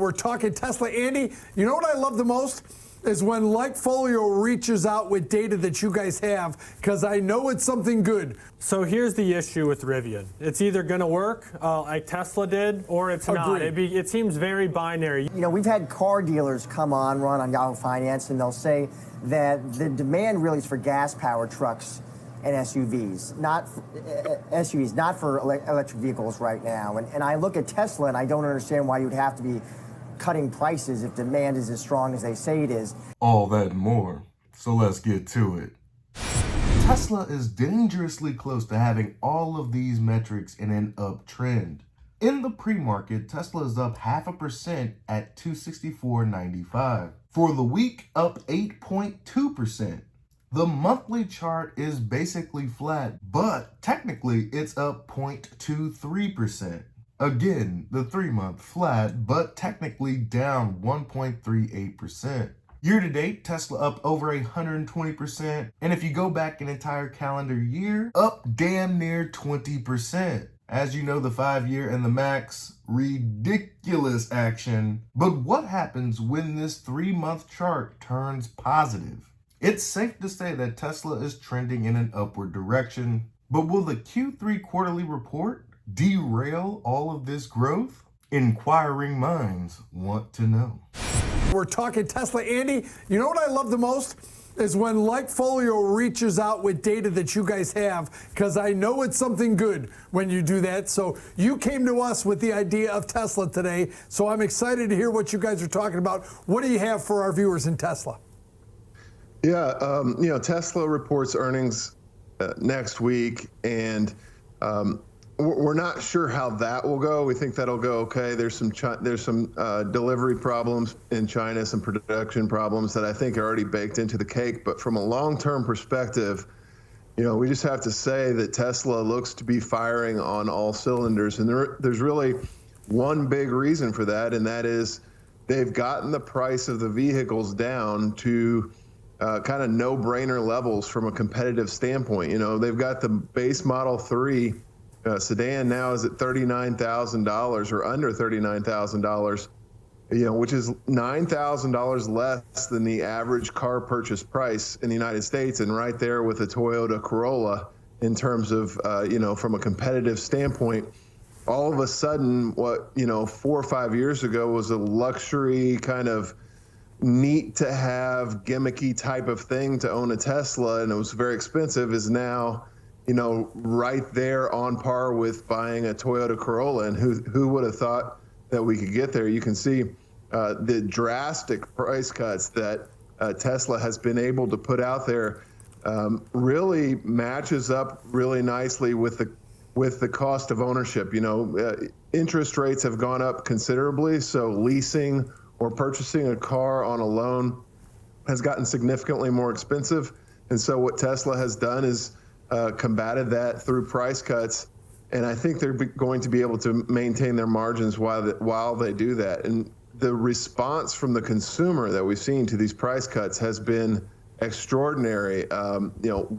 We're talking Tesla. Andy, you know what I love the most? Is when Likefolio reaches out with data that you guys have, because I know it's something good. So here's the issue with Rivian. It's either going to work like Tesla did, or it's not. It seems very binary. You know, we've had car dealers come on, run on Yahoo Finance, and they'll say that the demand really is for gas-powered trucks and SUVs, not for electric vehicles right now. And I look at Tesla, and I don't understand why you'd have to be cutting prices if demand is as strong as they say it is. All that and more. So let's get to it. Tesla is dangerously close to having all of these metrics in an uptrend. In the pre-market, Tesla is up 0.5% at $264.95. For the week, up 8.2%. The monthly chart is basically flat, but technically it's up 0.23%. Again, the 3-month flat, but technically down 1.38%. Year to date, Tesla up over 120%. And if you go back an entire calendar year, up damn near 20%. As you know, the 5-year and the max, ridiculous action. But what happens when this 3-month chart turns positive? It's safe to say that Tesla is trending in an upward direction. But will the Q3 quarterly report derail all of this growth? Inquiring minds want to know. We're talking Tesla. Andy, you know what I love the most? Is when Likefolio reaches out with data that you guys have, because I know it's something good when you do that. So you came to us with the idea of Tesla today. So I'm excited to hear what you guys are talking about. What do you have for our viewers in Tesla? Yeah, Tesla reports earnings next week, and we're not sure how that will go. We think that'll go okay. There's some delivery problems in China, some production problems that I think are already baked into the cake. But from a long-term perspective, we just have to say that Tesla looks to be firing on all cylinders. And there's really one big reason for that, and that is they've gotten the price of the vehicles down to kind of no-brainer levels from a competitive standpoint. They've got the base Model 3 sedan now is at $39,000 or under $39,000, which is $9,000 less than the average car purchase price in the United States, and right there with a Toyota Corolla in terms of, from a competitive standpoint. All of a sudden, what, 4 or 5 years ago was a luxury kind of neat to have gimmicky type of thing to own a Tesla, and it was very expensive, is now right there on par with buying a Toyota Corolla. And who would have thought that we could get there? You can see the drastic price cuts that Tesla has been able to put out there really matches up really nicely with the cost of ownership. Interest rates have gone up considerably, so leasing or purchasing a car on a loan has gotten significantly more expensive. And so what Tesla has done is combated that through price cuts, and I think they're going to be able to maintain their margins while they do that. And the response from the consumer that we've seen to these price cuts has been extraordinary.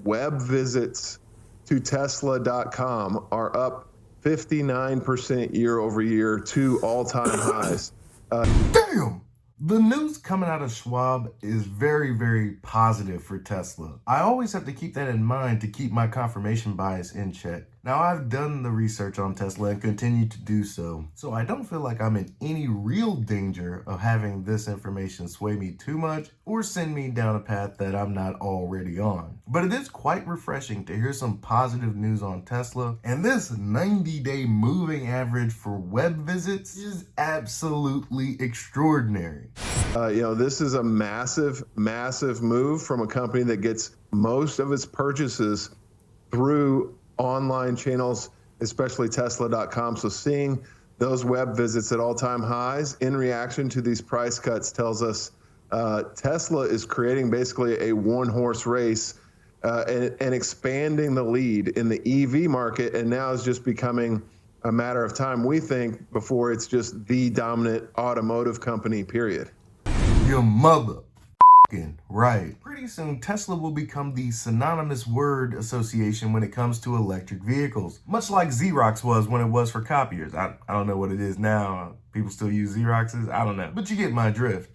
Web visits to Tesla.com are up 59% year over year to all-time highs. Damn! The news coming out of Schwab is very, very positive for Tesla. I always have to keep that in mind to keep my confirmation bias in check. Now, I've done the research on Tesla and continue to do so, so I don't feel like I'm in any real danger of having this information sway me too much or send me down a path that I'm not already on. But it is quite refreshing to hear some positive news on Tesla, and this 90-day moving average for web visits is absolutely extraordinary. This is a massive, massive move from a company that gets most of its purchases through online channels, especially Tesla.com. So seeing those web visits at all-time highs in reaction to these price cuts tells us Tesla is creating basically a one-horse race and expanding the lead in the EV market, and now is just becoming a matter of time, we think, before it's just the dominant automotive company, period. Your mother right. Pretty soon, Tesla will become the synonymous word association when it comes to electric vehicles, much like Xerox was when it was for copiers. I don't know what it is now. People still use Xeroxes. I don't know, but you get my drift.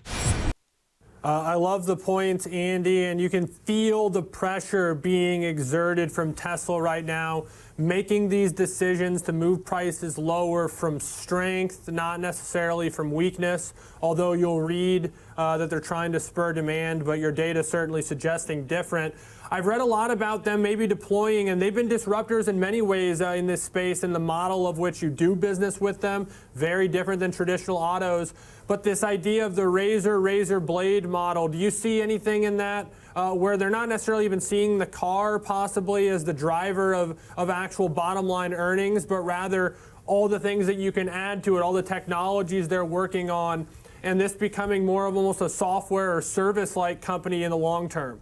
I love the points, Andy, and you can feel the pressure being exerted from Tesla right now, making these decisions to move prices lower from strength, not necessarily from weakness, although you'll read that they're trying to spur demand, but your data is certainly suggesting different. I've read a lot about them maybe deploying, and they've been disruptors in many ways in this space, and the model of which you do business with them, very different than traditional autos. But this idea of the razor blade model, do you see anything in that where they're not necessarily even seeing the car possibly as the driver of actual bottom line earnings, but rather all the things that you can add to it, all the technologies they're working on, and this becoming more of almost a software or service-like company in the long term?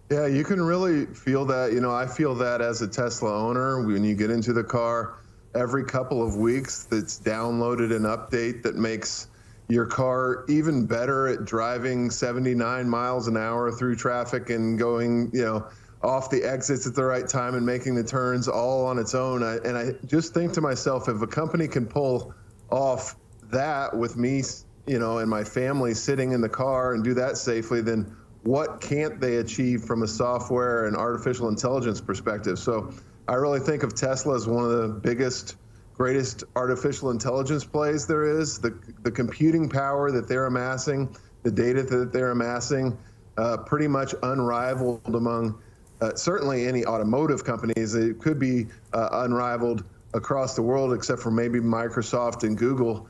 Yeah, you can really feel that. You know, I feel that as a Tesla owner. When you get into the car, every couple of weeks, it's downloaded an update that makes your car even better at driving 79 miles an hour through traffic and going, you know, off the exits at the right time and making the turns all on its own. And I just think to myself, if a company can pull off that with me, you know, and my family sitting in the car and do that safely, then what can't they achieve from a software and artificial intelligence perspective? So I really think of Tesla as one of the biggest, greatest artificial intelligence plays there is. The computing power that they're amassing, the data that they're amassing, pretty much unrivaled among certainly any automotive companies. It could be unrivaled across the world, except for maybe Microsoft and Google.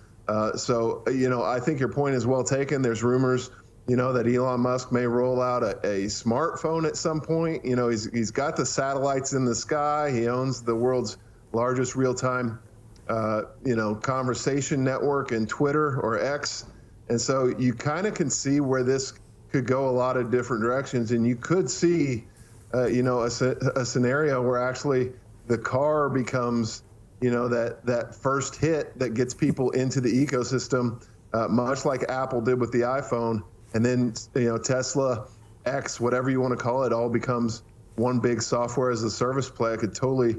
So, you know, I think your point is well taken. There's rumors, you know, that Elon Musk may roll out a smartphone at some point. You know, he's got the satellites in the sky. He owns the world's largest real-time, you know, conversation network in Twitter or X. And so you kind of can see where this could go a lot of different directions. And you could see, you know, a scenario where actually the car becomes, you know, that first hit that gets people into the ecosystem, much like Apple did with the iPhone. And then, you know, Tesla, X, whatever you want to call it, all becomes one big software as a service play. I could totally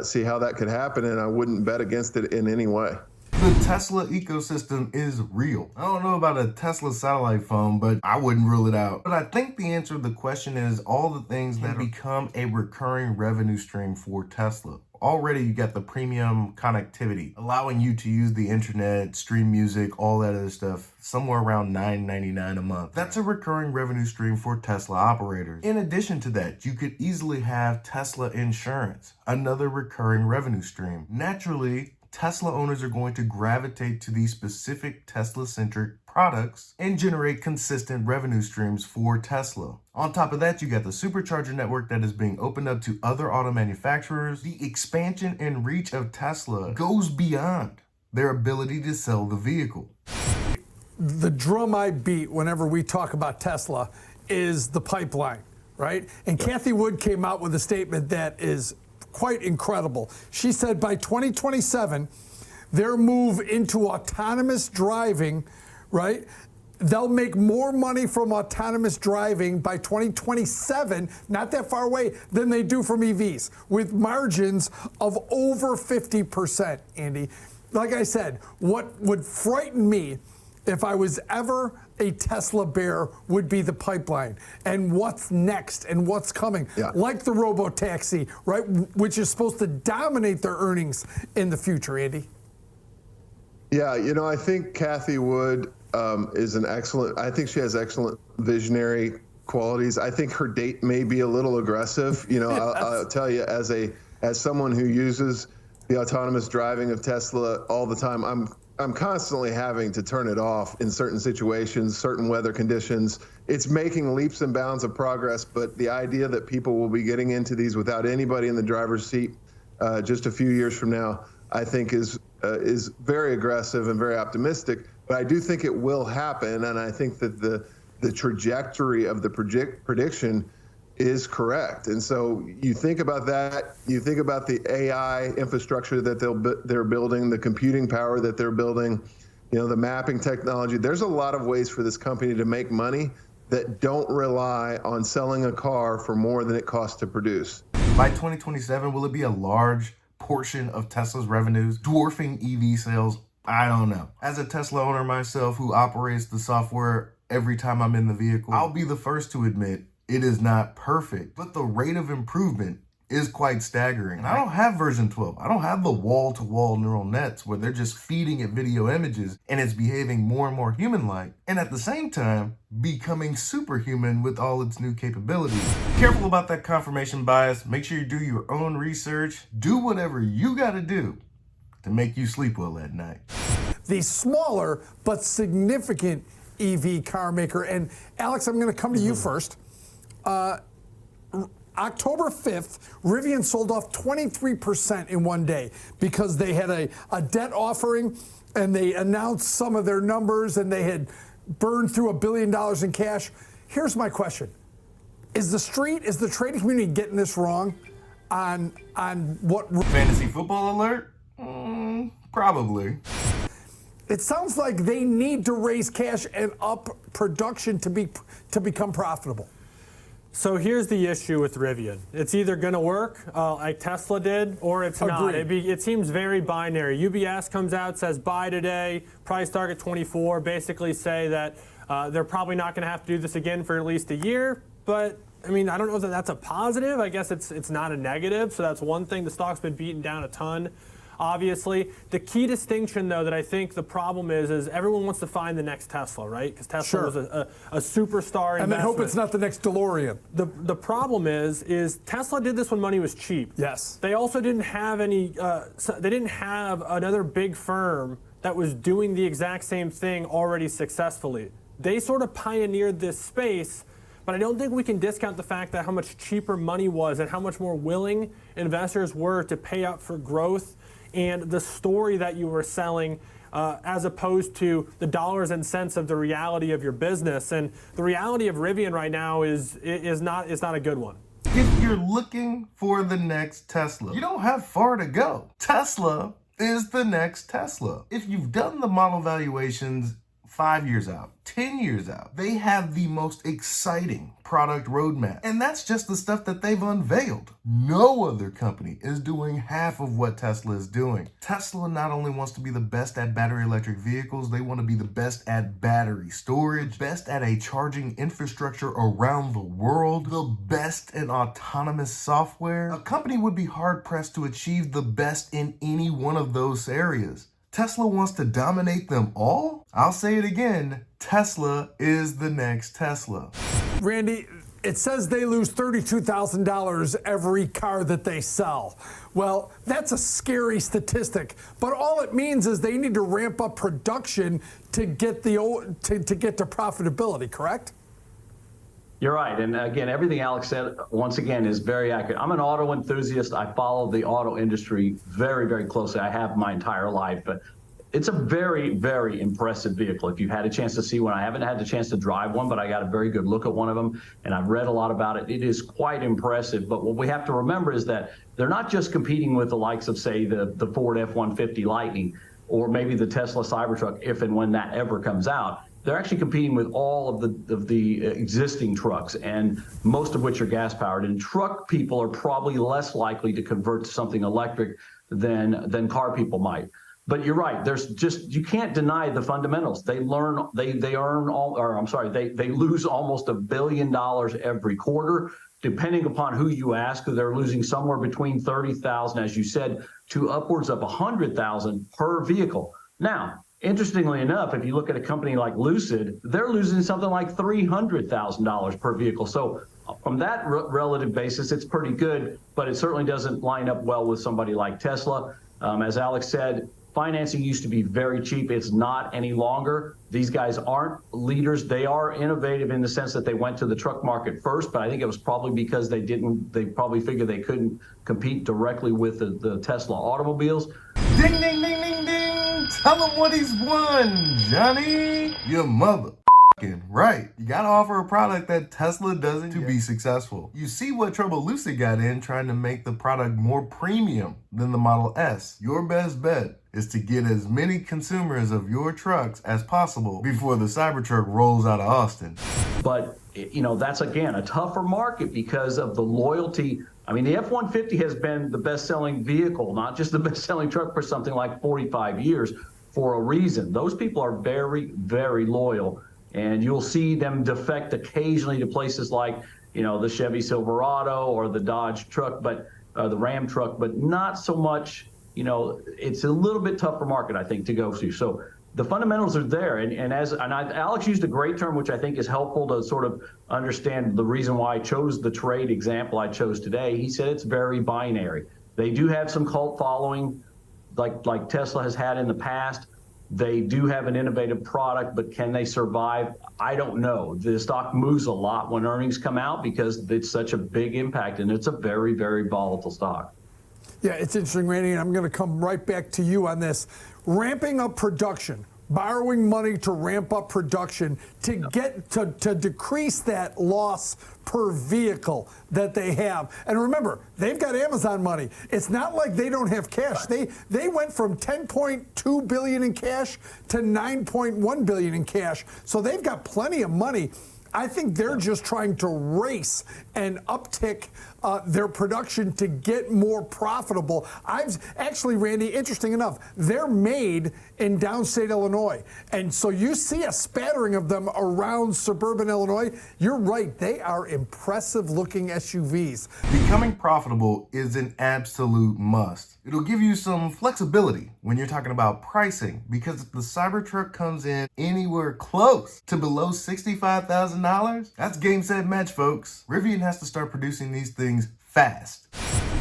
see how that could happen, and I wouldn't bet against it in any way. The Tesla ecosystem is real. I don't know about a Tesla satellite phone, but I wouldn't rule it out. But I think the answer to the question is all the things that become a recurring revenue stream for Tesla. Already you got the premium connectivity, allowing you to use the internet, stream music, all that other stuff, somewhere around $9.99 a month. That's a recurring revenue stream for Tesla operators. In addition to that, you could easily have Tesla insurance, another recurring revenue stream. Naturally, Tesla owners are going to gravitate to these specific Tesla-centric products and generate consistent revenue streams for Tesla. On top of that, you got the supercharger network that is being opened up to other auto manufacturers. The expansion and reach of Tesla goes beyond their ability to sell the vehicle. The drum I beat whenever we talk about Tesla is the pipeline, right? And Cathie Wood came out with a statement that is quite incredible. She said by 2027, their move into autonomous driving, right? They'll make more money from autonomous driving by 2027, not that far away, than they do from EVs, with margins of over 50%, Andy. Like I said, what would frighten me if I was ever a Tesla bear would be the pipeline and what's next and what's coming. Yeah. Like the robo-taxi, right, which is supposed to dominate their earnings in the future, Andy. Yeah, you know, I think Cathie Wood is an excellent, I think she has excellent visionary qualities. I think her date may be a little aggressive. You know, yes. I'll tell you, as someone who uses the autonomous driving of Tesla all the time, I'm constantly having to turn it off in certain situations, certain weather conditions. It's making leaps and bounds of progress, but the idea that people will be getting into these without anybody in the driver's seat just a few years from now, I think is very aggressive and very optimistic. But I do think it will happen, and I think that the trajectory of the prediction is correct. And so you think about that, you think about the AI infrastructure that they're building, the computing power that they're building, you know, the mapping technology. There's a lot of ways for this company to make money that don't rely on selling a car for more than it costs to produce. By 2027, will it be a large portion of Tesla's revenues, dwarfing EV sales I don't know. As a Tesla owner myself who operates the software every time I'm in the vehicle, I'll be the first to admit it is not perfect, but the rate of improvement is quite staggering. And I don't have version 12. I don't have the wall-to-wall neural nets where they're just feeding it video images and it's behaving more and more human-like, and at the same time, becoming superhuman with all its new capabilities. Careful about that confirmation bias. Make sure you do your own research. Do whatever you gotta do to make you sleep well at night. The smaller but significant EV car maker, and Alex, I'm gonna come to you first. October 5th, Rivian sold off 23% in one day because they had a debt offering and they announced some of their numbers and they had burned through $1 billion in cash. Here's my question. Is the trading community getting this wrong on what? Fantasy football alert? Probably. It sounds like they need to raise cash and up production to become profitable. So here's the issue with Rivian. It's either going to work like Tesla did, or it's not. It seems very binary. UBS comes out, says buy today, price target 24, basically say that they're probably not going to have to do this again for at least a year. But I mean, I don't know that that's a positive. I guess it's not a negative. So that's one thing. The stock's been beaten down a ton. Obviously, the key distinction, though, that I think the problem is everyone wants to find the next Tesla, right? Because Tesla was a superstar investment. And they hope it's not the next DeLorean. The problem is Tesla did this when money was cheap. Yes. They also didn't have any. They didn't have another big firm that was doing the exact same thing already successfully. They sort of pioneered this space. But I don't think we can discount the fact that how much cheaper money was and how much more willing investors were to pay up for growth and the story that you were selling as opposed to the dollars and cents of the reality of your business. And the reality of Rivian right now is not a good one. If you're looking for the next Tesla, you don't have far to go. Tesla is the next Tesla. If you've done the model valuations 5 years out, 10 years out, they have the most exciting product roadmap. And that's just the stuff that they've unveiled. No other company is doing half of what Tesla is doing. Tesla not only wants to be the best at battery electric vehicles, they want to be the best at battery storage, best at a charging infrastructure around the world, the best in autonomous software. A company would be hard pressed to achieve the best in any one of those areas. Tesla wants to dominate them all? I'll say it again, Tesla is the next Tesla. Randy, it says they lose $32,000 every car that they sell. Well, that's a scary statistic, but all it means is they need to ramp up production to get to profitability, correct? You're right. And again, everything Alex said, once again, is very accurate. I'm an auto enthusiast. I follow the auto industry very, very closely. I have my entire life. But it's a very, very impressive vehicle. If you've had a chance to see one, I haven't had the chance to drive one, but I got a very good look at one of them, and I've read a lot about it. It is quite impressive. But what we have to remember is that they're not just competing with the likes of, say, the Ford F-150 Lightning or maybe the Tesla Cybertruck, if and when that ever comes out. They're actually competing with all of the existing trucks, and most of which are gas powered. And truck people are probably less likely to convert to something electric than car people might. But you're right. You can't deny the fundamentals. They lose almost $1 billion every quarter, depending upon who you ask. They're losing somewhere between 30,000, as you said, to upwards of 100,000 per vehicle. Now, interestingly enough, if you look at a company like Lucid, they're losing something like $300,000 per vehicle. So from that relative basis, it's pretty good, but it certainly doesn't line up well with somebody like Tesla. As Alex said, financing used to be very cheap. It's not any longer. These guys aren't leaders. They are innovative in the sense that they went to the truck market first, but I think it was probably because they probably figured they couldn't compete directly with the Tesla automobiles. Ding, ding, ding, ding, ding. Tell him what he's won, Johnny. Your mother. Right. You gotta offer a product that Tesla doesn't to be successful. You see what trouble Lucid got in trying to make the product more premium than the Model S. Your best bet is to get as many consumers of your trucks as possible before the Cybertruck rolls out of Austin. But, that's, again, a tougher market because of the loyalty. I mean, the F-150 has been the best-selling vehicle, not just the best-selling truck, for something like 45 years. for a reason. Those people are very, very loyal, and you'll see them defect occasionally to places like, you know, the Chevy Silverado or the Dodge truck, but the Ram truck, but not so much. You know, it's a little bit tougher market, I think, to go to. So the fundamentals are there, Alex used a great term, which I think is helpful to sort of understand the reason why I chose the trade example I chose today. He said it's very binary. They do have some cult following, like Tesla has had in the past. They do have an innovative product, but can they survive? I don't know. The stock moves a lot when earnings come out because it's such a big impact, and it's a very, very volatile stock. Yeah, it's interesting, Randy, and I'm going to come right back to you on this. Ramping up production, borrowing money to ramp up production to get to decrease that loss per vehicle that they have. And remember, they've got Amazon money. It's not like they don't have cash. They went from 10.2 billion in cash to 9.1 billion in cash. So they've got plenty of money. I think they're just trying to race and uptick their production to get more profitable. I've actually, Randy, interesting enough, they're made in downstate Illinois. And so you see a spattering of them around suburban Illinois. You're right, they are impressive looking SUVs. Becoming profitable is an absolute must. It'll give you some flexibility when you're talking about pricing, because if the Cybertruck comes in anywhere close to below $65,000, that's game, set, match, folks. Rivian has to start producing these things fast.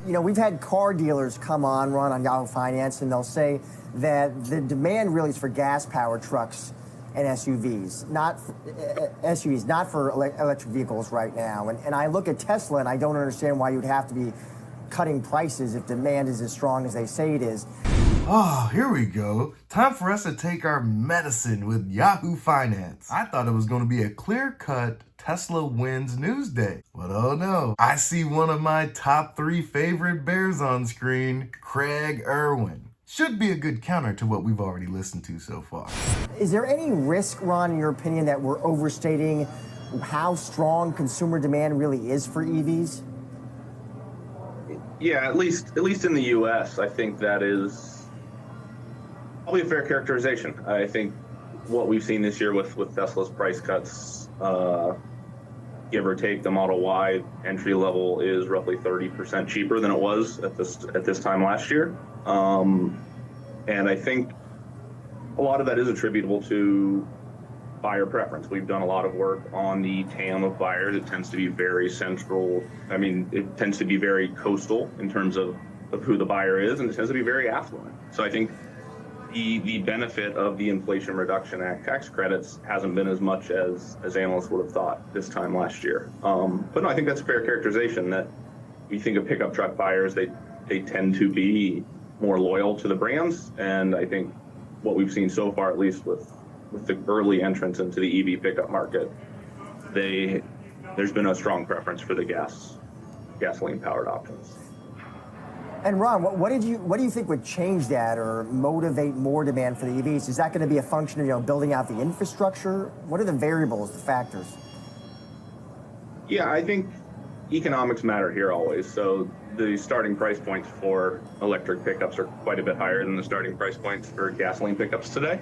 You know, we've had car dealers come on, run on Yahoo Finance, and they'll say that the demand really is for gas-powered trucks and SUVs, not for electric vehicles right now. And I look at Tesla, and I don't understand why you'd have to be cutting prices if demand is as strong as they say it is. Oh, here we go. Time for us to take our medicine with Yahoo Finance. I thought it was going to be a clear-cut Tesla wins news day. But oh no, I see one of my top 3 favorite bears on screen, Craig Irwin. Should be a good counter to what we've already listened to so far. Is there any risk, Ron, in your opinion, that we're overstating how strong consumer demand really is for EVs? Yeah, at least in the U.S., I think that is probably a fair characterization. I think what we've seen this year with Tesla's price cuts, give or take, the Model Y entry level is roughly 30% cheaper than it was at this time last year, and I think a lot of that is attributable to buyer preference. We've done a lot of work on the TAM of buyers. It tends to be very central. I mean, it tends to be very coastal in terms of who the buyer is, and it tends to be very affluent. So I think the benefit of the Inflation Reduction Act tax credits hasn't been as much as analysts would have thought this time last year. But no, I think that's a fair characterization that when you think of pickup truck buyers, they tend to be more loyal to the brands. And I think what we've seen so far, at least with the early entrance into the EV pickup market, there's been a strong preference for the gasoline-powered options. And Ron, what do you think would change that or motivate more demand for the EVs? Is that going to be a function of building out the infrastructure? What are the variables, the factors? Yeah, I think economics matter here always. So the starting price points for electric pickups are quite a bit higher than the starting price points for gasoline pickups today.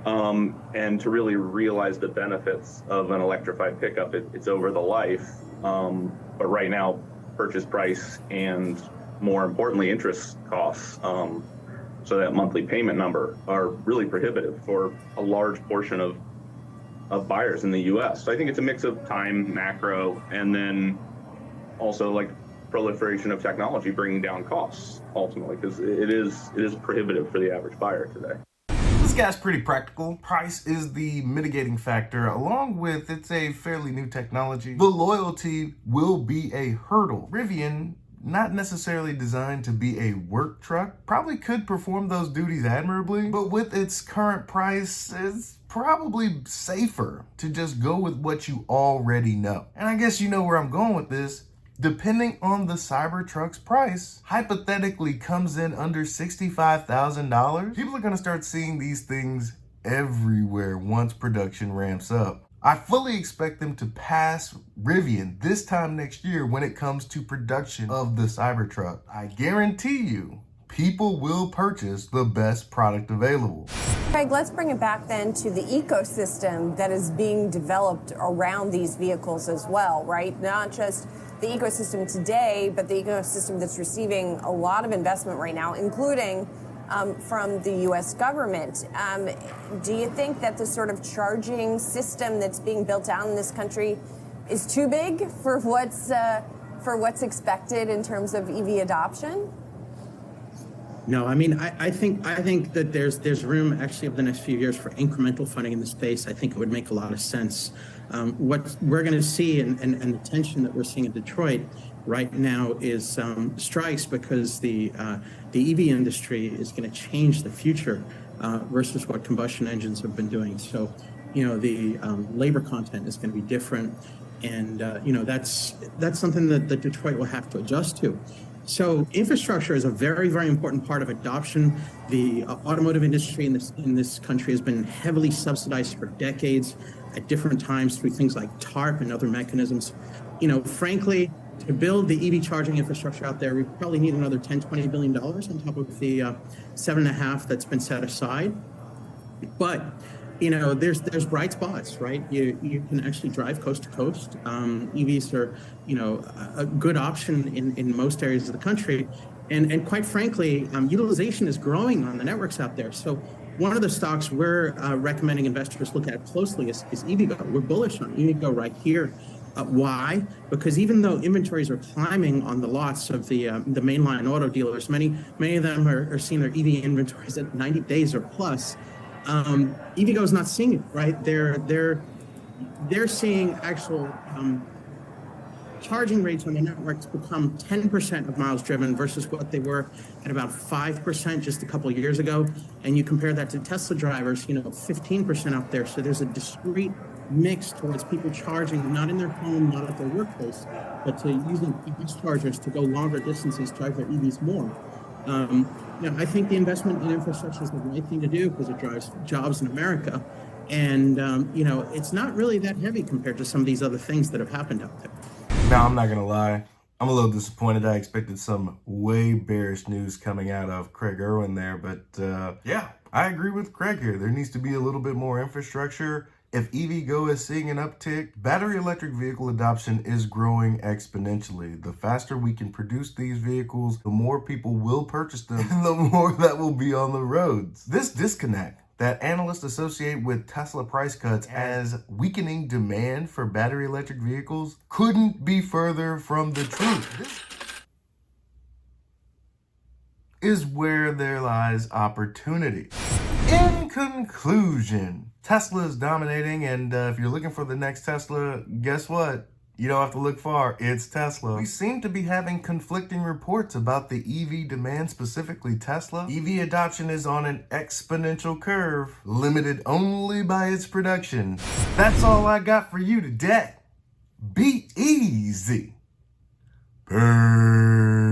And to really realize the benefits of an electrified pickup, it's over the life. But right now, purchase price and, more importantly, interest costs, so that monthly payment number, are really prohibitive for a large portion of buyers in the U.S. So I think it's a mix of time, macro, and then also like proliferation of technology bringing down costs ultimately, because it is prohibitive for the average buyer today. This guy's pretty practical. Price is the mitigating factor, along with it's a fairly new technology. The loyalty will be a hurdle. Rivian, not necessarily designed to be a work truck, probably could perform those duties admirably, but with its current price, it's probably safer to just go with what you already know. And I guess you know where I'm going with this. Depending on the Cybertruck's price, hypothetically comes in under $65,000, people are going to start seeing these things everywhere once production ramps up. I fully expect them to pass Rivian this time next year when it comes to production of the Cybertruck. I guarantee you, people will purchase the best product available. Craig, let's bring it back then to the ecosystem that is being developed around these vehicles as well, right? Not just the ecosystem today, but the ecosystem that's receiving a lot of investment right now, including from the U.S. government. Do you think that the sort of charging system that's being built out in this country is too big for what's expected in terms of EV adoption? No, I mean, I think that there's room actually over the next few years for incremental funding in the space. I think it would make a lot of sense. What we're going to see and the tension that we're seeing in Detroit right now is strikes because the EV industry is going to change the future versus what combustion engines have been doing. So, the labor content is going to be different, and that's something that Detroit will have to adjust to. So infrastructure is a very, very important part of adoption. The automotive industry in this country has been heavily subsidized for decades at different times through things like TARP and other mechanisms. Frankly, to build the EV charging infrastructure out there, we probably need another $10-20 billion on top of the $7.5 that's been set aside. But there's bright spots, right? You can actually drive coast to coast. EVs are, a good option in most areas of the country. And quite frankly, utilization is growing on the networks out there. So one of the stocks we're recommending investors look at closely is EVgo. We're bullish on EVgo right here. Why? Because even though inventories are climbing on the lots of the mainline auto dealers, many of them are seeing their EV inventories at 90 days or plus. EVgo is not seeing it, right? They're seeing actual charging rates on the networks become 10% of miles driven versus what they were at about 5% just a couple of years ago. And you compare that to Tesla drivers, 15% up there. So there's a discrete mix towards people charging, not in their home, not at their workplace, but to using EV chargers to go longer distances, drive their EVs more. I think the investment in infrastructure is the right thing to do because it drives jobs in America. And, it's not really that heavy compared to some of these other things that have happened out there. Now, I'm not going to lie. I'm a little disappointed. I expected some way bearish news coming out of Craig Irwin there. But yeah, I agree with Craig here. There needs to be a little bit more infrastructure. If EVgo is seeing an uptick, battery electric vehicle adoption is growing exponentially. The faster we can produce these vehicles, the more people will purchase them, and the more that will be on the roads. This disconnect that analysts associate with Tesla price cuts as weakening demand for battery electric vehicles couldn't be further from the truth. This is where there lies opportunity. In conclusion, Tesla is dominating, and if you're looking for the next Tesla, guess what? You don't have to look far. It's Tesla. We seem to be having conflicting reports about the EV demand, specifically Tesla. EV adoption is on an exponential curve, limited only by its production. That's all I got for you today. Be easy. Peace.